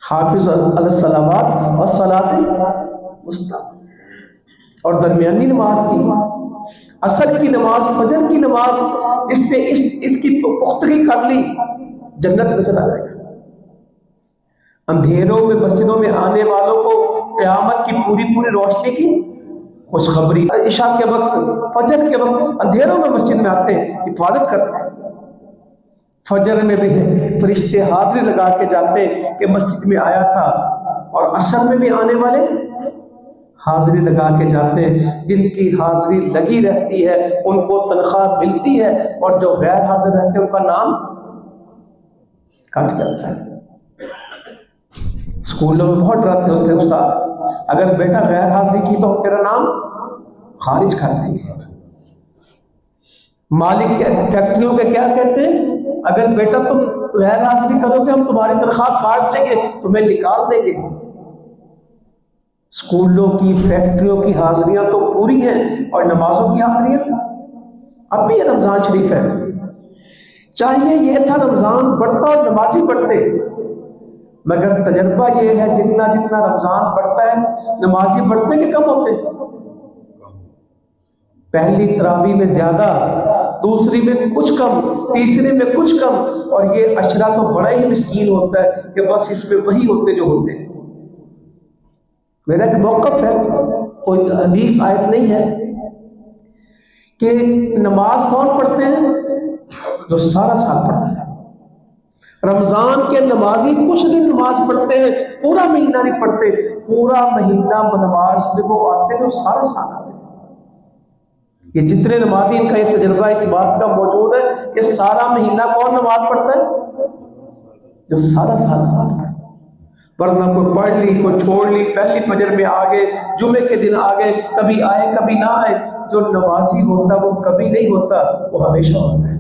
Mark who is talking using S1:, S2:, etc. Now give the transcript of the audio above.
S1: حافظ علی الصلوات والصلاۃ الوسطیٰ، اور درمیانی نماز کی، عصر کی نماز، فجر کی نماز، جس نے اس کی پختگی کر لی جنت میں چلا جائے گا۔ اندھیروں میں مسجدوں میں آنے والوں کو قیامت کی پوری پوری روشنی کی خوشخبری۔ عشاء کے وقت، فجر کے وقت اندھیروں میں مسجد میں آتے ہیں، حفاظت کرتے ہیں۔ فجر میں بھی فرشتے حاضری لگا کے جاتے ہیں کہ مسجد میں آیا تھا، اور عصر میں بھی آنے والے حاضری لگا کے جاتے ہیں۔ جن کی حاضری لگی رہتی ہے ان کو تنخواہ ملتی ہے، اور جو غیر حاضر رہتے ہیں ان کا نام کٹ جاتا ہے۔ اسکولوں میں بہت ڈراتے ہیں استاد، اگر بیٹا غیر حاضری کی تو تیرا نام خارج کر دیں گے۔ مالک فیکٹریوں کے کیا کہتے ہیں، اگر بیٹا تم غیر حاضری کرو گے ہم تمہاری تنخواہ کاٹ لیں گے، تمہیں نکال دیں گے۔ اسکولوں کی، فیکٹریوں کی حاضریاں تو پوری ہیں، اور نمازوں کی حاضریاں اب بھی رمضان شریف ہے۔ چاہیے یہ تھا رمضان بڑھتا اور نمازی بڑھتے، مگر تجربہ یہ ہے جتنا جتنا رمضان بڑھتا ہے نمازی بڑھتے کہ کم ہوتے؟ پہلی تراویح میں زیادہ، دوسری میں کچھ کم، تیسرے میں کچھ کم، اور یہ عشرہ تو بڑا ہی مسکین ہوتا ہے کہ بس اس میں وہی ہوتے جو ہوتے ہیں۔ میرا ایک موقف ہے، کوئی حدیث آیت نہیں ہے، کہ نماز کون پڑھتے ہیں؟ جو سارا سال پڑھتے ہیں۔ رمضان کے نمازی کچھ دن نماز پڑھتے ہیں، پورا مہینہ نہیں پڑھتے، پورا مہینہ نماز میں وہ آتے ہیں جو سارا سال آتے ہیں۔ یہ جتنے نمازی، ان کا یہ تجربہ اس بات کا موجود ہے کہ سارا مہینہ کون نماز پڑھتا ہے؟ جو سارا سال نماز پڑھتا ہے۔ ورنہ کوئی پڑھ لی، کوئی چھوڑ لی، پہلی فجر میں آ گئے، جمعے کے دن آ گئے، کبھی آئے کبھی نہ آئے۔ جو نمازی ہوتا وہ کبھی نہیں ہوتا، وہ ہمیشہ ہوتا ہے۔